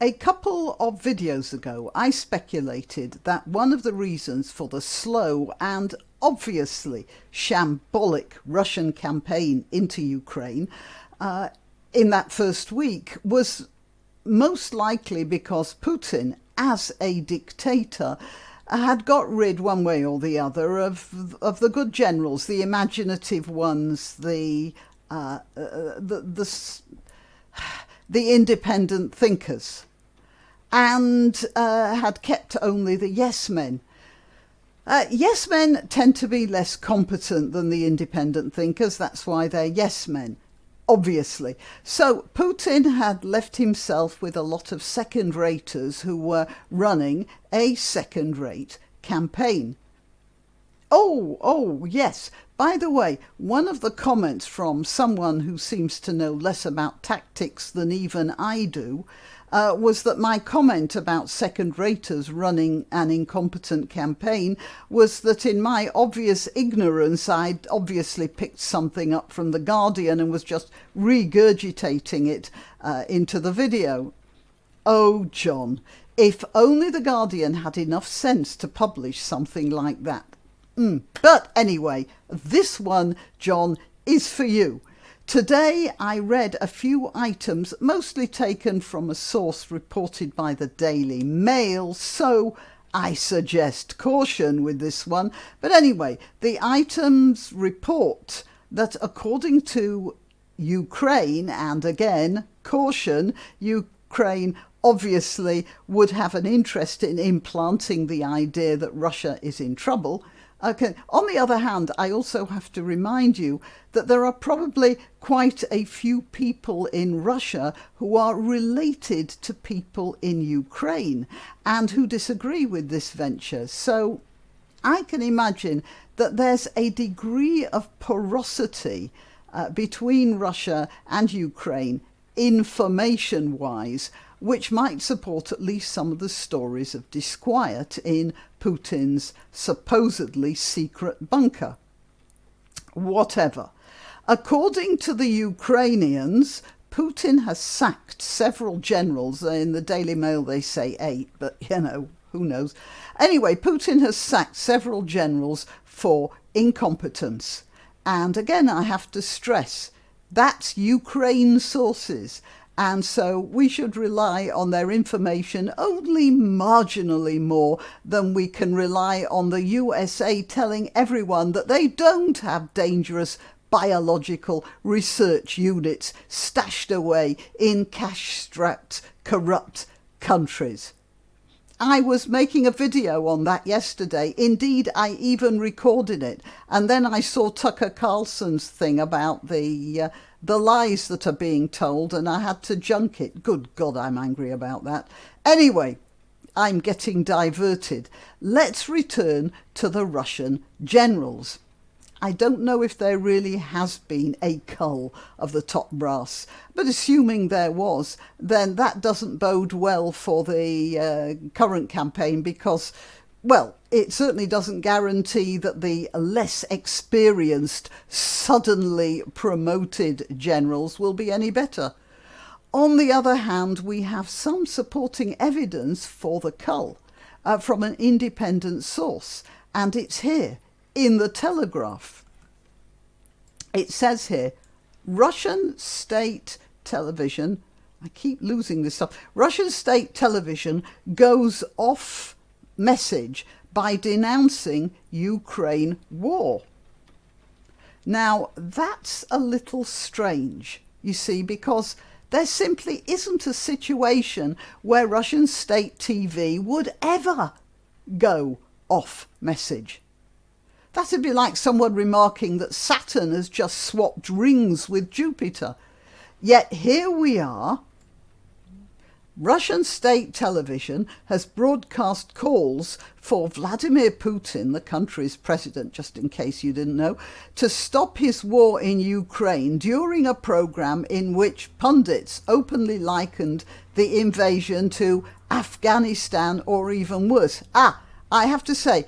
A couple of videos ago, I speculated that one of the reasons for the slow and obviously shambolic Russian campaign into Ukraine in that first week was most likely because Putin, as a dictator, had got rid one way or the other of the good generals, the imaginative ones, the independent thinkers, and had kept only the yes men. Yes men tend to be less competent than the independent thinkers. That's why they're yes men, obviously. So Putin had left himself with a lot of second-raters who were running a second-rate campaign. Oh, yes. By the way, one of the comments from someone who seems to know less about tactics than even I do was that my comment about second-raters running an incompetent campaign was that in my obvious ignorance, I'd obviously picked something up from The Guardian and was just regurgitating it into the video. Oh, John, if only The Guardian had enough sense to publish something like that. But anyway, this one, John, is for you. Today I read a few items, mostly taken from a source reported by the Daily Mail, so I suggest caution with this one. But anyway, the items report that according to Ukraine, and again, caution, Ukraine obviously would have an interest in implanting the idea that Russia is in trouble. Okay. On the other hand, I also have to remind you that there are probably quite a few people in Russia who are related to people in Ukraine and who disagree with this venture. So I can imagine that there's a degree of porosity between Russia and Ukraine, information-wise, which might support at least some of the stories of disquiet in Putin's supposedly secret bunker. Whatever. According to the Ukrainians, Putin has sacked several generals. In the Daily Mail they say 8, but who knows. Anyway, Putin has sacked several generals for incompetence. And again, I have to stress, that's Ukraine sources. And so we should rely on their information only marginally more than we can rely on the USA telling everyone that they don't have dangerous biological research units stashed away in cash-strapped, corrupt countries. I was making a video on that yesterday. Indeed, I even recorded it. And then I saw Tucker Carlson's thing about the lies that are being told, and I had to junk it. Good God, I'm angry about that. Anyway, I'm getting diverted. Let's return to the Russian generals. I don't know if there really has been a cull of the top brass, but assuming there was, then that doesn't bode well for the current campaign because, well, it certainly doesn't guarantee that the less experienced, suddenly promoted generals will be any better. On the other hand, we have some supporting evidence for the cull from an independent source, and it's here in the Telegraph. It says here, Russian state television, I keep losing this stuff, Russian state television goes off message by denouncing Ukraine war. Now, that's a little strange, you see, because there simply isn't a situation where Russian state TV would ever go off message. That'd be like someone remarking that Saturn has just swapped rings with Jupiter. Yet here we are. Russian state television has broadcast calls for Vladimir Putin, the country's president, just in case you didn't know, to stop his war in Ukraine during a program in which pundits openly likened the invasion to Afghanistan or even worse. I have to say,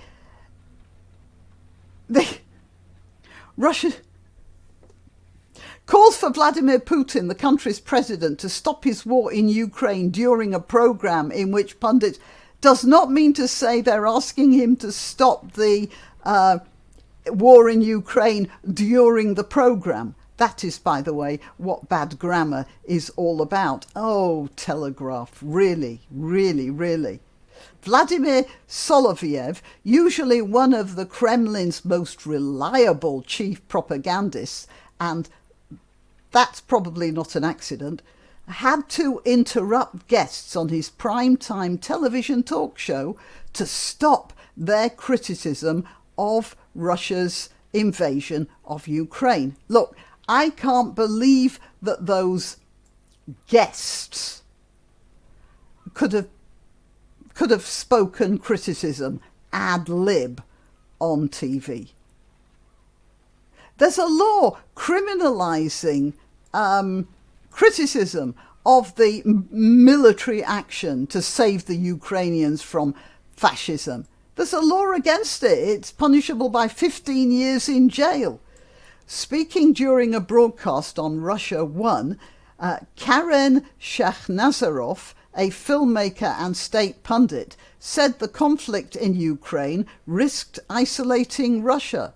calls for Vladimir Putin, the country's president, to stop his war in Ukraine during a program in which pundits does not mean to say they're asking him to stop the war in Ukraine during the program. That is, by the way, what bad grammar is all about. Oh, Telegraph, really, really, really. Vladimir Solovyev, usually one of the Kremlin's most reliable chief propagandists, and that's probably not an accident, had to interrupt guests on his primetime television talk show to stop their criticism of Russia's invasion of Ukraine. Look, I can't believe that those guests could have spoken criticism ad lib on TV. There's a law criminalising criticism of the military action to save the Ukrainians from fascism. There's a law against it. It's punishable by 15 years in jail. Speaking during a broadcast on Russia 1, Karen Shakhnazarov, a filmmaker and state pundit, said the conflict in Ukraine risked isolating Russia.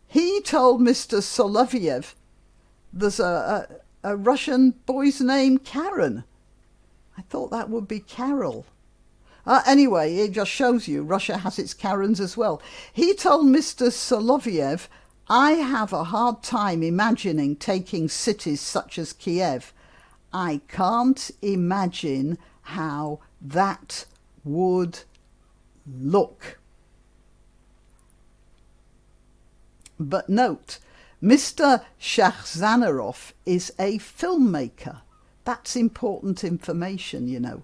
He told Mr. Solovyev there's a Russian boy's name Karen. I thought that would be Carol. Anyway, it just shows you Russia has its Karens as well. He told Mr. Solovyev, I have a hard time imagining taking cities such as Kiev. I can't imagine how that would look. But note, Mr. Shakhnazarov is a filmmaker. That's important information, you know.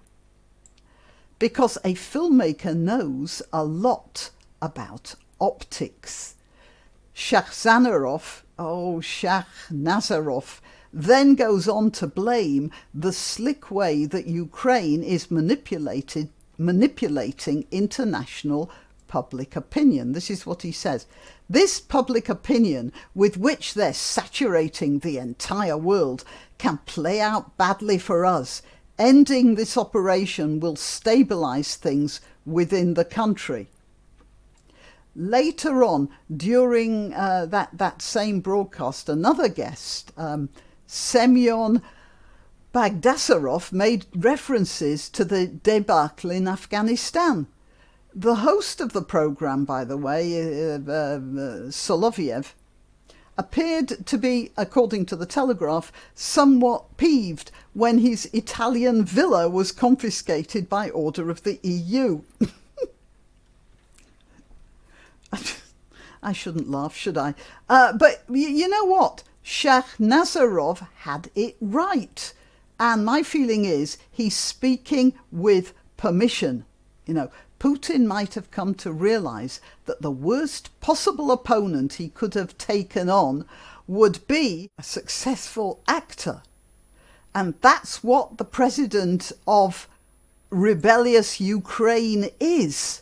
Because a filmmaker knows a lot about optics. Shakhnazarov then goes on to blame the slick way that Ukraine is manipulating international public opinion. This is what he says. This public opinion with which they're saturating the entire world can play out badly for us. Ending this operation will stabilise things within the country. Later on, during that same broadcast, another guest, Semyon Bagdasarov, made references to the debacle in Afghanistan. The host of the programme, by the way, Solovyev, appeared to be, according to the Telegraph, somewhat peeved when his Italian villa was confiscated by order of the EU. I shouldn't laugh, should I? But you know what? Shakhnazarov had it right. And my feeling is he's speaking with permission. You know, Putin might have come to realise that the worst possible opponent he could have taken on would be a successful actor. And that's what the president of rebellious Ukraine is.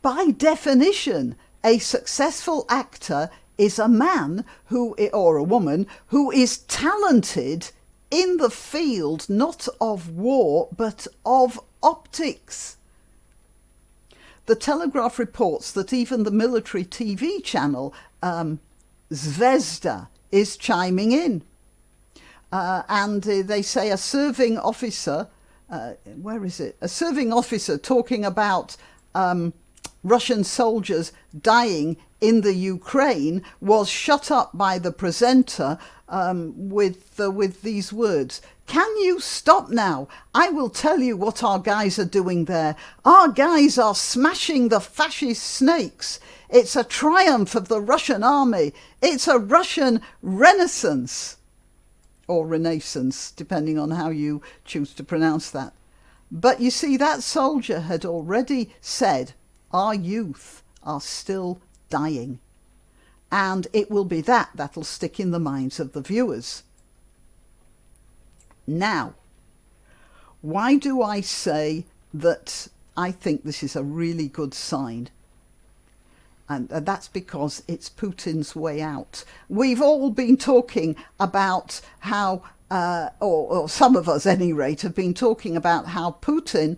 By definition, a successful actor is a man or a woman who is talented in the field not of war but of optics. The Telegraph reports that even the military TV channel Zvezda is chiming in. And they say a serving officer, a serving officer talking about Russian soldiers dying in the Ukraine was shut up by the presenter with these words. Can you stop now? I will tell you what our guys are doing there. Our guys are smashing the fascist snakes. It's a triumph of the Russian army. It's a Russian renaissance. Or renaissance, depending on how you choose to pronounce that. But you see, that soldier had already said, our youth are still dying. And it will be that'll stick in the minds of the viewers. Now, why do I say that I think this is a really good sign? And that's because it's Putin's way out. We've all been talking about how, or some of us, at any rate, have been talking about how Putin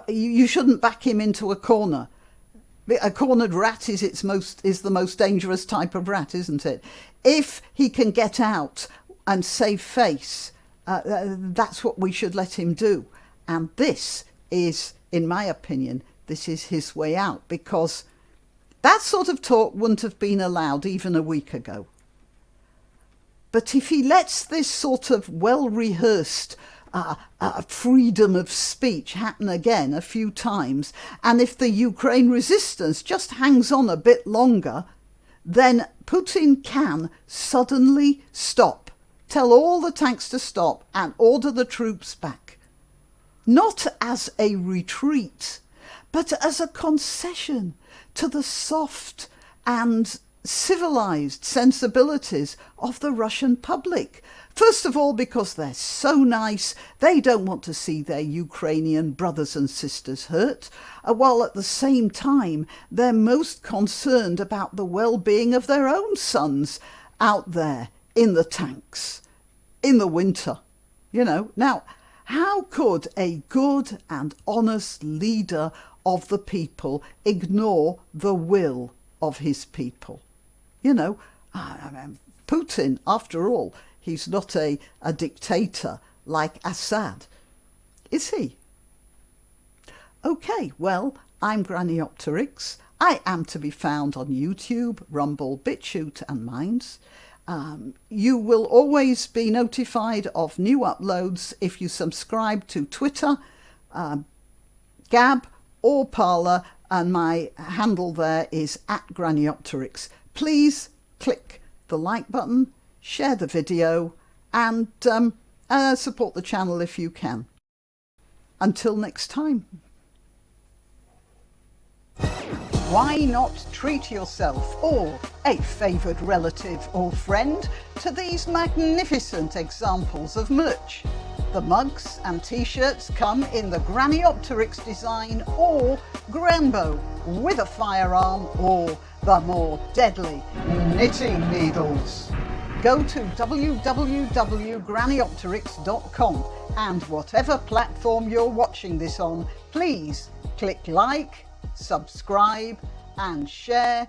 you shouldn't back him into a corner. A cornered rat is the most dangerous type of rat, isn't it? If he can get out and save face, that's what we should let him do. And this is, in my opinion, this is his way out, because that sort of talk wouldn't have been allowed even a week ago. But if he lets this sort of well-rehearsed freedom of speech happen again a few times, and if the Ukraine resistance just hangs on a bit longer, then Putin can suddenly stop, tell all the tanks to stop and order the troops back. Not as a retreat, but as a concession to the soft and civilized sensibilities of the Russian public. First of all, because they're so nice, they don't want to see their Ukrainian brothers and sisters hurt, while at the same time they're most concerned about the well-being of their own sons out there in the tanks in the winter. Now, how could a good and honest leader of the people ignore the will of his people? Putin, after all, he's not a dictator like Assad, is he? OK, well, I'm Graniopteryx. I am to be found on YouTube, Rumble, BitChute and Minds. You will always be notified of new uploads if you subscribe to Twitter, Gab or Parler, and my handle there is @Graniopteryx. Please click the like button, share the video, and support the channel if you can. Until next time. Why not treat yourself or a favoured relative or friend to these magnificent examples of merch? The mugs and t-shirts come in the Graniopteryx design or Grambo with a firearm or the more deadly knitting needles. Go to www.graniopteryx.com and whatever platform you're watching this on, please click like, subscribe and share.